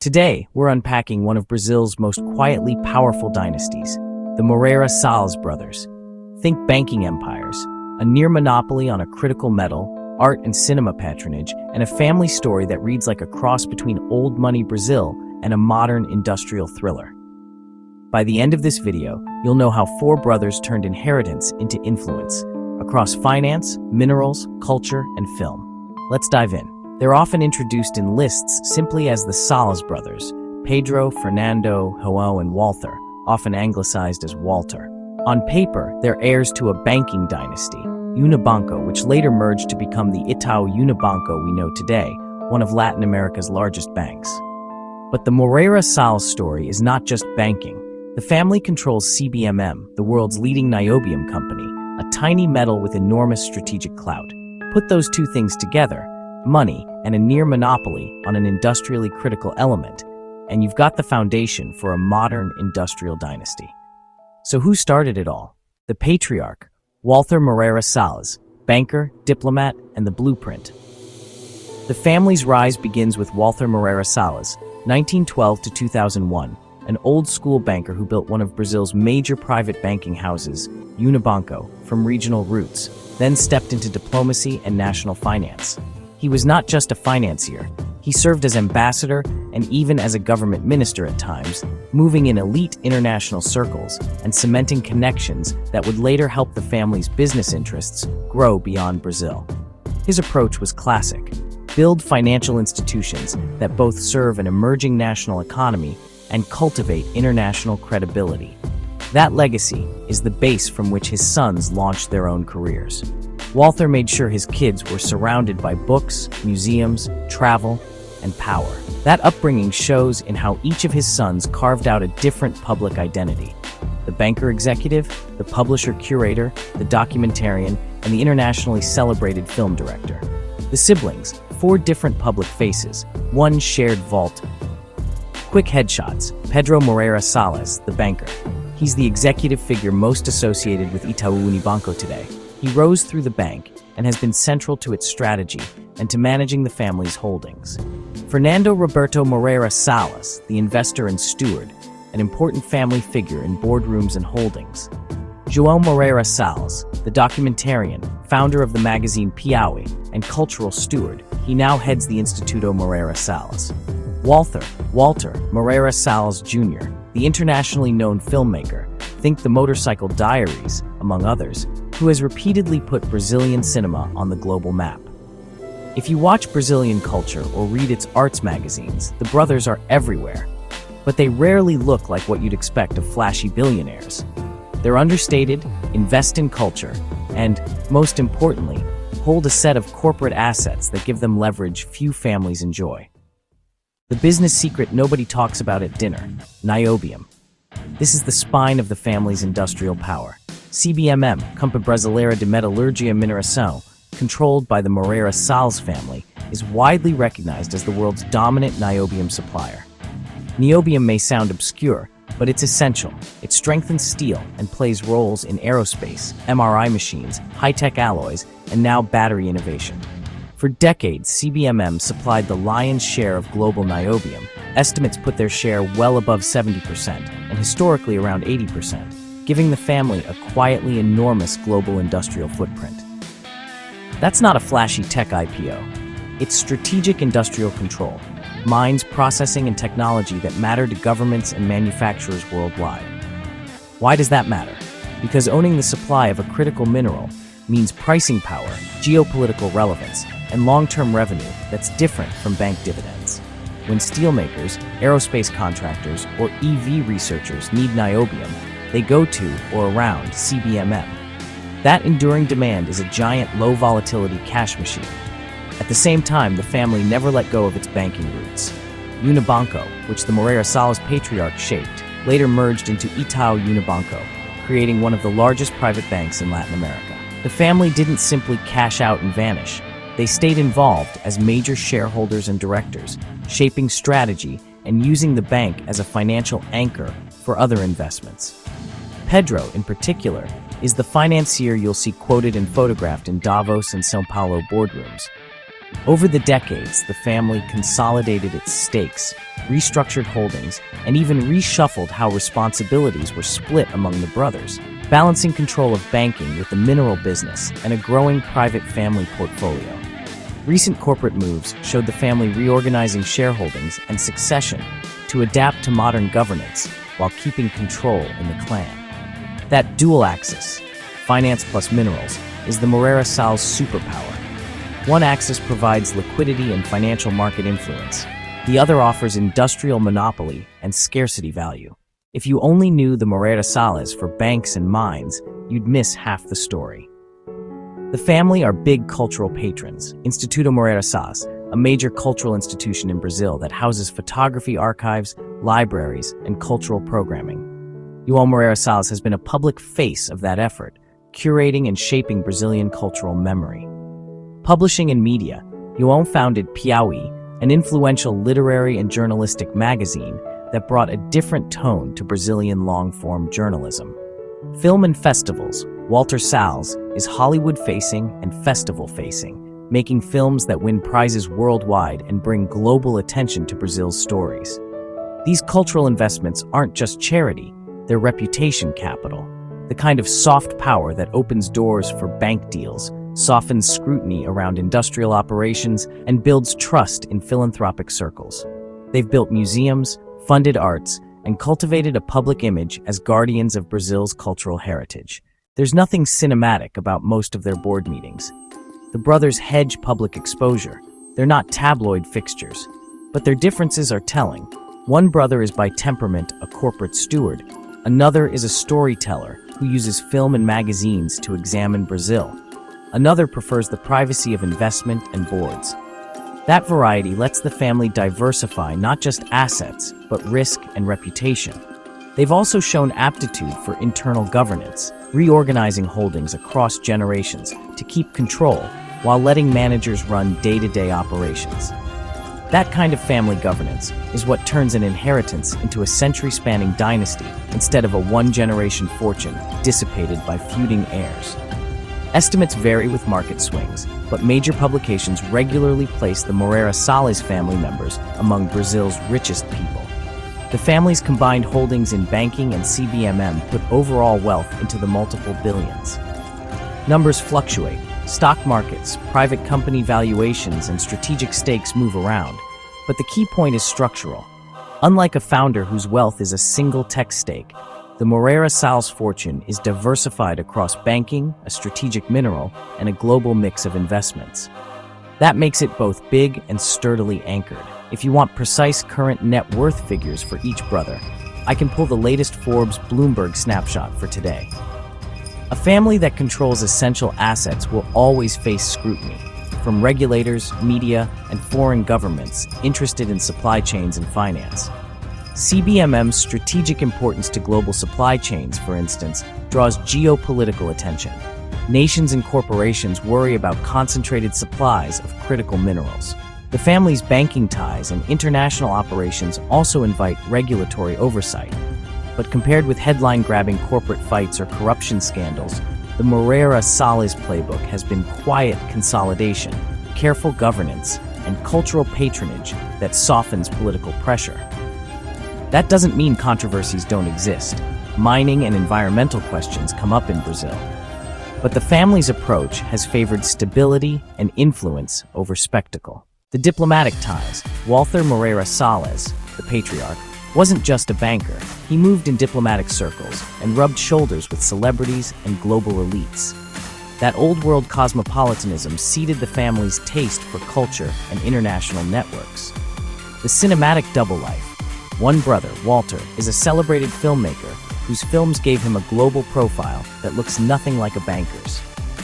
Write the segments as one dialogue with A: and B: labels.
A: Today, we're unpacking one of Brazil's most quietly powerful dynasties, the Moreira Salles brothers. Think banking empires, a near monopoly on a critical metal, art and cinema patronage, and a family story that reads like a cross between old money Brazil and a modern industrial thriller. By the end of this video, you'll know how four brothers turned inheritance into influence across finance, minerals, culture, and film. Let's dive in. They're often introduced in lists simply as the Salles brothers, Pedro, Fernando, João, and Walther, often anglicized as Walter. On paper, they're heirs to a banking dynasty, Unibanco, which later merged to become the Itaú Unibanco we know today, one of Latin America's largest banks. But the Moreira Salles story is not just banking. The family controls CBMM, the world's leading niobium company, a tiny metal with enormous strategic clout. Put those two things together, money and a near monopoly on an industrially critical element, and you've got the foundation for a modern industrial dynasty. So who started it all? The patriarch, Walther Moreira Salles, banker, diplomat, and the blueprint. The family's rise begins with Walther Moreira Salles, 1912 to 2001, an old-school banker who built one of Brazil's major private banking houses, Unibanco, from regional roots, then stepped into diplomacy and national finance. He was not just a financier. He served as ambassador and even as a government minister at times, moving in elite international circles and cementing connections that would later help the family's business interests grow beyond Brazil. His approach was classic: build financial institutions that both serve an emerging national economy and cultivate international credibility. That legacy is the base from which his sons launched their own careers. Walther made sure his kids were surrounded by books, museums, travel, and power. That upbringing shows in how each of his sons carved out a different public identity: the banker executive, the publisher curator, the documentarian, and the internationally celebrated film director. The siblings, four different public faces, one shared vault. Quick headshots: Pedro Moreira Salles, the banker. He's the executive figure most associated with Itaú Unibanco today. He rose through the bank and has been central to its strategy and to managing the family's holdings. Fernando Roberto Moreira Salles, the investor and steward, an important family figure in boardrooms and holdings. João Moreira Salles, the documentarian, founder of the magazine Piauí, and cultural steward. He now heads the Instituto Moreira Salles. Walther Moreira Salles Jr., the internationally known filmmaker, think The Motorcycle Diaries, among others, who has repeatedly put Brazilian cinema on the global map. If you watch Brazilian culture or read its arts magazines, the brothers are everywhere. But they rarely look like what you'd expect of flashy billionaires. They're understated, invest in culture, and, most importantly, hold a set of corporate assets that give them leverage few families enjoy. The business secret nobody talks about at dinner: niobium. This is the spine of the family's industrial power. CBMM, Companhia Brasileira de Metalurgia Mineração, controlled by the Moreira Salles family, is widely recognized as the world's dominant niobium supplier. Niobium may sound obscure, but it's essential. It strengthens steel and plays roles in aerospace, MRI machines, high-tech alloys, and now battery innovation. For decades, CBMM supplied the lion's share of global niobium. Estimates put their share well above 70%, and historically around 80%. Giving the family a quietly enormous global industrial footprint. That's not a flashy tech IPO. It's strategic industrial control, mines, processing, and technology that matter to governments and manufacturers worldwide. Why does that matter? Because owning the supply of a critical mineral means pricing power, geopolitical relevance, and long-term revenue that's different from bank dividends. When steelmakers, aerospace contractors, or EV researchers need niobium, they go to or around CBMM. That enduring demand is a giant low-volatility cash machine. At the same time, the family never let go of its banking roots. Unibanco, which the Moreira Salles patriarch shaped, later merged into Itaú Unibanco, creating one of the largest private banks in Latin America. The family didn't simply cash out and vanish. They stayed involved as major shareholders and directors, shaping strategy and using the bank as a financial anchor for other investments. Pedro, in particular, is the financier you'll see quoted and photographed in Davos and São Paulo boardrooms. Over the decades, the family consolidated its stakes, restructured holdings, and even reshuffled how responsibilities were split among the brothers, balancing control of banking with the mineral business and a growing private family portfolio. Recent corporate moves showed the family reorganizing shareholdings and succession to adapt to modern governance while keeping control in the clan. That dual axis, finance plus minerals, is the Moreira Salles superpower. One axis provides liquidity and financial market influence. The other offers industrial monopoly and scarcity value. If you only knew the Moreira Salles for banks and mines, you'd miss half the story. The family are big cultural patrons. Instituto Moreira Salles, a major cultural institution in Brazil that houses photography archives, libraries, and cultural programming. João Moreira Salles has been a public face of that effort, curating and shaping Brazilian cultural memory. Publishing and media, João founded Piauí, an influential literary and journalistic magazine that brought a different tone to Brazilian long-form journalism. Film and festivals, Walther Salles is Hollywood-facing and festival-facing, making films that win prizes worldwide and bring global attention to Brazil's stories. These cultural investments aren't just charity, they're reputation capital, the kind of soft power that opens doors for bank deals, softens scrutiny around industrial operations, and builds trust in philanthropic circles. They've built museums, funded arts, and cultivated a public image as guardians of Brazil's cultural heritage. There's nothing cinematic about most of their board meetings. The brothers hedge public exposure. They're not tabloid fixtures. But their differences are telling. One brother is by temperament a corporate steward. Another is a storyteller who uses film and magazines to examine Brazil. Another prefers the privacy of investment and boards. That variety lets the family diversify not just assets, but risk and reputation. They've also shown aptitude for internal governance, reorganizing holdings across generations to keep control while letting managers run day-to-day operations. That kind of family governance is what turns an inheritance into a century-spanning dynasty instead of a one-generation fortune dissipated by feuding heirs. Estimates vary with market swings, but major publications regularly place the Moreira Salles family members among Brazil's richest people. The family's combined holdings in banking and CBMM put overall wealth into the multiple billions. Numbers fluctuate. Stock markets, private company valuations, and strategic stakes move around, but the key point is structural. Unlike a founder whose wealth is a single tech stake, the Moreira Salles fortune is diversified across banking, a strategic mineral, and a global mix of investments. That makes it both big and sturdily anchored. If you want precise current net worth figures for each brother, I can pull the latest Forbes Bloomberg snapshot for today. A family that controls essential assets will always face scrutiny, from regulators, media, and foreign governments interested in supply chains and finance. CBMM's strategic importance to global supply chains, for instance, draws geopolitical attention. Nations and corporations worry about concentrated supplies of critical minerals. The family's banking ties and international operations also invite regulatory oversight. But compared with headline-grabbing corporate fights or corruption scandals, the Moreira Salles playbook has been quiet consolidation, careful governance, and cultural patronage that softens political pressure. That doesn't mean controversies don't exist. Mining and environmental questions come up in Brazil. But the family's approach has favored stability and influence over spectacle. The diplomatic ties, Walther Moreira Salles, the patriarch, wasn't just a banker. He moved in diplomatic circles and rubbed shoulders with celebrities and global elites. That old-world cosmopolitanism seeded the family's taste for culture and international networks. The cinematic double life. One brother, Walter, is a celebrated filmmaker whose films gave him a global profile that looks nothing like a banker's.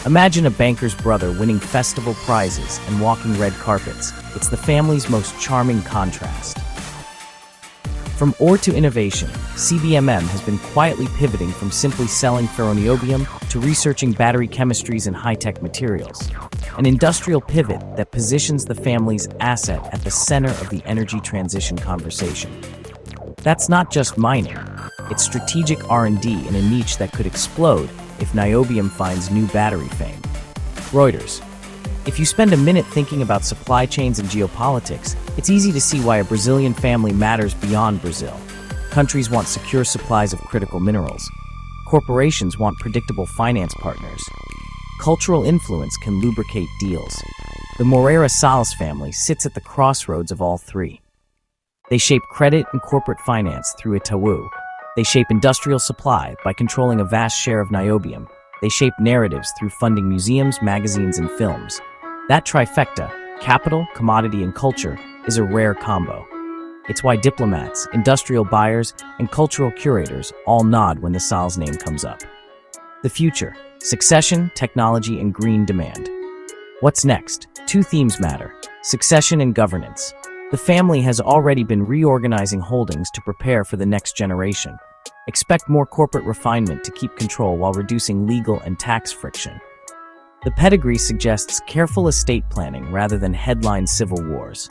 A: Imagine a banker's brother winning festival prizes and walking red carpets. It's the family's most charming contrast. From ore to innovation, CBMM has been quietly pivoting from simply selling ferroniobium to researching battery chemistries and high-tech materials. An industrial pivot that positions the family's asset at the center of the energy transition conversation. That's not just mining. It's strategic R&D in a niche that could explode if niobium finds new battery fame. Reuters. If you spend a minute thinking about supply chains and geopolitics, it's easy to see why a Brazilian family matters beyond Brazil. Countries want secure supplies of critical minerals. Corporations want predictable finance partners. Cultural influence can lubricate deals. The Moreira Salles family sits at the crossroads of all three. They shape credit and corporate finance through Itaú. They shape industrial supply by controlling a vast share of niobium. They shape narratives through funding museums, magazines, and films. That trifecta, capital, commodity, and culture, is a rare combo. It's why diplomats, industrial buyers, and cultural curators all nod when the Salles name comes up. The future: succession, technology, and green demand. What's next? Two themes matter: succession and governance. The family has already been reorganizing holdings to prepare for the next generation. Expect more corporate refinement to keep control while reducing legal and tax friction. The pedigree suggests careful estate planning rather than headline civil wars.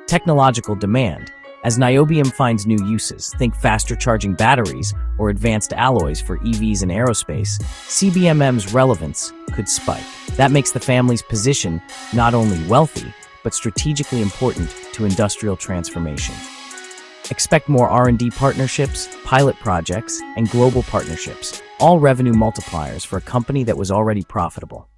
A: Technological demand. As niobium finds new uses, think faster charging batteries or advanced alloys for EVs and aerospace, CBMM's relevance could spike. That makes the family's position not only wealthy, but strategically important to industrial transformation. Expect more R&D partnerships, pilot projects, and global partnerships, all revenue multipliers for a company that was already profitable.